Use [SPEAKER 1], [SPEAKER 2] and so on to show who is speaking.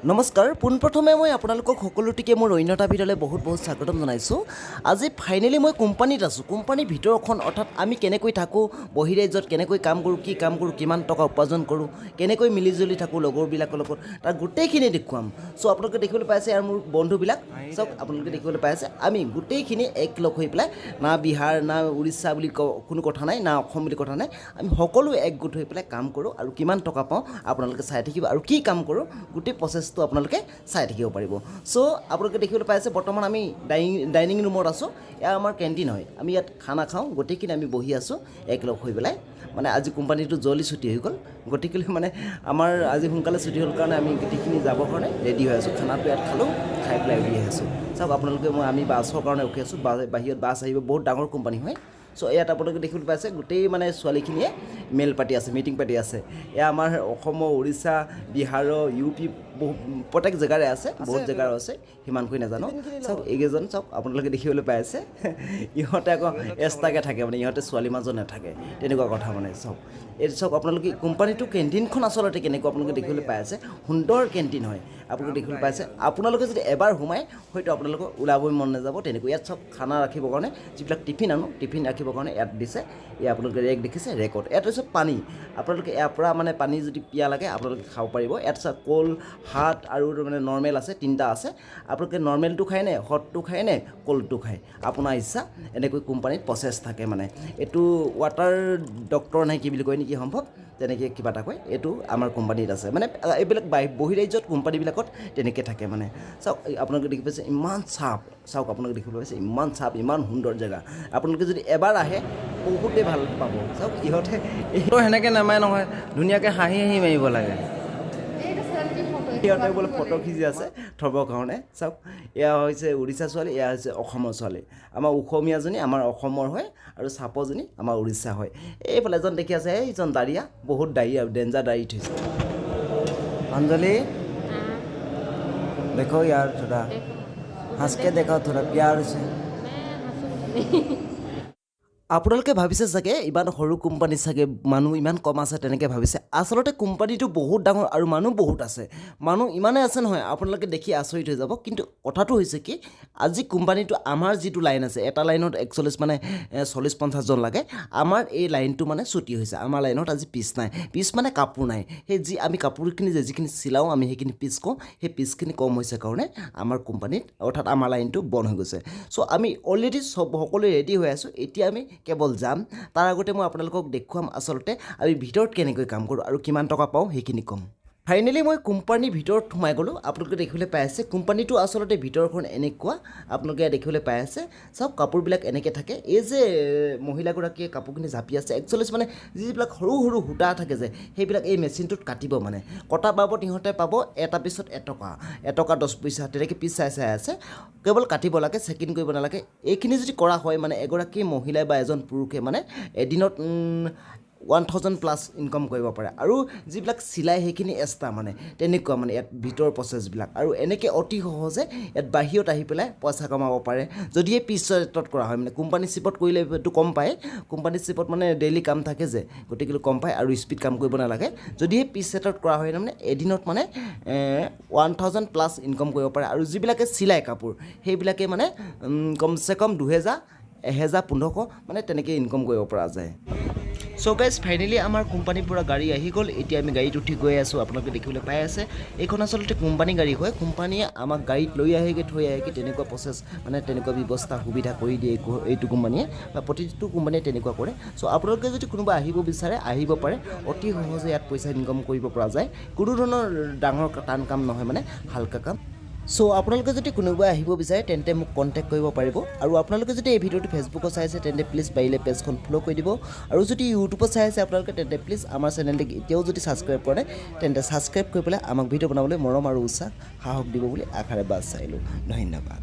[SPEAKER 1] নমস্কাৰ পোনপ্ৰথমে মই আপোনালোকক সকলোটিকে মোৰ অন্যতা ভিডিঅ'লৈ বহুত স্বাগতম জনাইছোঁ। আজি ফাইনেলি মই কোম্পানীত আছোঁ। কোম্পানীৰ ভিতৰখন অৰ্থাৎ আমি কেনেকৈ থাকোঁ, বহিৰাজ্যত কেনেকৈ কাম কৰোঁ, কি কাম কৰোঁ, কিমান টকা উপাৰ্জন কৰোঁ, কেনেকৈ মিলিজুলি থাকোঁ লগৰবিলাকৰ লগত, তাৰ গোটেইখিনি দেখুৱাম। চ' আপোনালোকে দেখিবলৈ পাই আছে আৰু মোৰ বন্ধুবিলাক চাওক, আপোনালোকে দেখিবলৈ পাই আছে আমি গোটেইখিনি একলগ হৈ পেলাই না বিহাৰ না উৰিষ্যা বুলি কোনো কথা নাই, না অসম বুলি কথা নাই, আমি সকলো একগোট হৈ পেলাই কাম কৰোঁ আৰু কিমান টকা পাওঁ আপোনালোকে চাই থাকিব আৰু কি কাম কৰোঁ গোটেই প্ৰচেছটো আপোনালোকে চাই থাকিব পাৰিব। চ' আপোনালোকে দেখিবলৈ পাই আছে বৰ্তমান আমি ডাইনিং ৰুমত আছোঁ। এয়া আমাৰ কেণ্টিন হয়, আমি ইয়াত খানা খাওঁ, গোটেইখিনি আমি বহি আছোঁ একলগ হৈ পেলাই। মানে আজি কোম্পানীটো জল্দি ছুটি হৈ গ'ল, গতিকে মানে আমাৰ আজি সোনকালে ছুটি হ'ল কাৰণে আমি গোটেইখিনি যাবৰ কাৰণে ৰেডি হৈ আছোঁ। খানাটো ইয়াত খালোঁ, খাই পেলাই উৰি আহিছোঁ। চাওক আপোনালোকে আমি বাছৰ কাৰণে ৰখি আছোঁ, বাহিৰত বাছ আহিব, বহুত ডাঙৰ কোম্পানী হয়। চ' ইয়াত আপোনালোকে দেখিবলৈ পাইছে গোটেই মানে ছোৱালীখিনিয়ে মেল পাতি আছে, মিটিং পাতি আছে। এয়া আমাৰ অসমৰ, উৰিষ্যা, বিহাৰৰ, ইউ পি প্ৰত্যেক জেগাৰে আছে, বহুত জেগাৰ আছে, সিমানকৈ নাজানো। চাওক এইকেইজন চাওক আপোনালোকে দেখিবলৈ পাই আছে, ইহঁতে আকৌ এক্সট্ৰাকৈ থাকে, মানে ইহঁতে ছোৱালী মাজত নাথাকে, তেনেকুৱা কথা মানে। চাওক এই চাওক আপোনালোকে কোম্পানীটো কেণ্টিনখন আচলতে কেনেকুৱা আপোনালোকে দেখিবলৈ পাই আছে, সুন্দৰ কেণ্টিন হয় আপোনালোকে দেখিবলৈ পাই আছে। আপোনালোকে যদি এবাৰ সোমাই হয়তো আপোনালোকৰ ওলাবই মন নাযাব তেনেকৈ। ইয়াত চব খানা ৰাখিবৰ কাৰণে যিবিলাক টিফিন আনো, টিফিন ৰাখিবৰ কাৰণে ইয়াত দিছে। ইয়াত আপোনালোকে ৰেক দেখিছে, ৰেকত ইয়াত হৈছে পানী। আপোনালোকে ইয়াৰ পৰা মানে পানী যদি পিয়া লাগে আপোনালোকে খাব পাৰিব। ইয়াত চাওক কল, হাত আৰু মানে নৰ্মেল আছে, তিনিটা আছে। আপোনালোকে নৰ্মেলটো খায়নে, হটটো খায়নে, কল্ডটো খায়, আপোনাৰ ইচ্ছা। এনেকৈ কোম্পানীত প্ৰচেছ থাকে মানে। এইটো ৱাটাৰ ডক্টৰ নে কি বুলি কয় নেকি সম্ভৱ, তেনেকৈ কিবা এটা কয়। এইটো আমাৰ কোম্পানীত আছে, মানে এইবিলাক বহিৰাজ্যত কোম্পানীবিলাকত তেনেকৈ থাকে মানে। চাওক আপোনালোকে দেখি পাইছে ইমান চাফ, চাওক আপোনালোকে দেখিবলৈ পাইছে ইমান চাফ, ইমান সুন্দৰ জেগা। আপোনালোকে যদি এবাৰ আহে বহুতেই ভাল পাব। চাওক ইহঁতে সেনেকৈ নামায় নহয়, ধুনীয়াকৈ হাঁহি হাঁহি মাৰিব লাগে। সিহঁতে বোলে ফটো খিচি আছে থ'বৰ কাৰণে। চাওক এয়া হৈছে উৰিষ্যা ছোৱালী, এয়া হৈছে অসমৰ ছোৱালী। আমাৰ অসমীয়াজনী আমাৰ অসমৰ হয় আৰু চাপৰজনী আমাৰ উৰিষ্যা হয়। এইফালে এজন দেখি আছে, এইজন দাৰিয়া, বহুত দাড়ি আৰু ডেঞ্জাৰ দাড়ি থৈছে। অঞ্জলি দেখো यार थोड़ा हंस के देखो, थोड़ा प्यार से। আপোনালোকে ভাবিছে চাগে ইমান সৰু কোম্পানী চাগে মানুহ ইমান কম আছে তেনেকৈ ভাবিছে। আচলতে কোম্পানীটো বহুত ডাঙৰ আৰু মানুহ বহুত আছে। মানুহ ইমানেই আছে নহয় আপোনালোকে দেখি আচৰিত হৈ যাব। কিন্তু কথাটো হৈছে কি, আজি কোম্পানীটো আমাৰ যিটো লাইন আছে, এটা লাইনত 41 মানে 40-50জন লাগে। আমাৰ এই লাইনটো মানে ছুটি হৈছে, আমাৰ লাইনত আজি পিচ নাই। পিচ মানে কাপোৰ নাই। সেই যি আমি কাপোৰখিনি যিখিনি চিলাওঁ আমি সেইখিনি পিচ কওঁ, সেই পিচখিনি কম হৈছে কাৰণে আমাৰ কোম্পানীত অৰ্থাৎ আমাৰ লাইনটো বন্ধ হৈ গৈছে। চ' আমি অলৰেডি সকলোৱে ৰেডি হৈ আছোঁ। এতিয়া আমি কেৱল যাম, তাৰ আগতে মই আপোনালোকক দেখুৱাম আচলতে আমি ভিতৰত কেনেকৈ কাম কৰোঁ আৰু কিমান টকা পাওঁ সেইখিনি ক'ম। ফাইনেলি মই কোম্পানীৰ ভিতৰত সোমাই গ'লোঁ। আপোনালোকে দেখিবলৈ পাই আছে কোম্পানীটো আচলতে ভিতৰখন এনেকুৱা আপোনালোকে দেখিবলৈ পাই আছে। চাওক কাপোৰবিলাক এনেকৈ থাকে। এই যে মহিলাগৰাকীয়ে কাপোৰখিনি জাপি আছে, একচুৱেলি মানে যিবিলাক সৰু সৰু সূতা থাকে যে সেইবিলাক এই মেচিনটোত কাটিব মানে। কটা বাবদ ইহঁতে পাব এটা পিছত এটকা 10 পইচা তেনেকৈ পিচ চাই আছে। কেৱল কাটিব লাগে, চেকিং কৰিব নালাগে। এইখিনি যদি কৰা হয় মানে এগৰাকী মহিলাই বা এজন পুৰুষে মানে এদিনত 1000+ ইনকাম কৰিব পাৰে। আৰু যিবিলাক চিলাই সেইখিনি এক্সট্ৰা মানে তেনেকুৱা মানে ইয়াত ভিতৰৰ প্ৰচেছবিলাক। আৰু এনেকৈ অতি সহজে ইয়াত বাহিৰত আহি পেলাই পইচা কমাব পাৰে যদিহে পিচ ৰেটত কৰা হয়। মানে কোম্পানীশ্বিপত কৰিলে এইটো কম পায়, কোম্পানীশ্বিপত মানে ডেইলি কাম থাকে যে, গতিকে কম পায় আৰু স্পীড কাম কৰিব নালাগে। যদিহে পিচ ৰেটত কৰা হয় মানে এদিনত মানে 1000+ ইনকাম কৰিব পাৰে। আৰু যিবিলাকে চিলাই কাপোৰ সেইবিলাকে মানে কমচে কম 2000, 1000, 1500 মানে তেনেকৈ ইনকাম কৰিব পৰা যায়। চ' গাইজ ফাইনেলি আমাৰ কোম্পানীৰ পৰা গাড়ী আহি গ'ল। এতিয়া আমি গাড়ীত উঠি গৈ আছোঁ। আপোনালোকে দেখিবলৈ পাই আছে এইখন আচলতে কোম্পানী গাড়ী হয়। কোম্পানীয়ে আমাক গাড়ীত লৈ আহেগৈ, থৈ আহেগৈ, তেনেকুৱা প্ৰচেছ মানে তেনেকুৱা ব্যৱস্থা সুবিধা কৰি দিয়ে এইটো কোম্পানীয়ে, বা প্ৰতিটো কোম্পানীয়ে তেনেকুৱা কৰে। চ' আপোনালোকে যদি কোনোবা আহিব বিচাৰে আহিব পাৰে, অতি সহজে ইয়াত পইচা ইনকাম কৰিব পৰা যায়। কোনো ধৰণৰ ডাঙৰ টান কাম নহয়, মানে হালকা কাম। চ' আপোনালোকে যদি কোনোবাই আহিব বিচাৰে তেন্তে মোক কণ্টেক্ট কৰিব পাৰিব। আৰু আপোনালোকে যদি এই ভিডিঅ'টো ফেচবুকত চাই আছে তেন্তে প্লিজ পাৰিলে পেজখন ফ'ল' কৰি দিব। আৰু যদি ইউটিউবত চাই আছে আপোনালোকে তেন্তে প্লিজ আমাৰ চেনেলটিক এতিয়াও যদি ছাবস্ক্ৰাইব কৰা নাই তেন্তে ছাবস্ক্ৰাইব কৰি পেলাই আমাক ভিডিঅ' বনাবলৈ মৰম আৰু উৎসাহ সাহস দিব বুলি আশাৰে বাছ চাইলোঁ। ধন্যবাদ।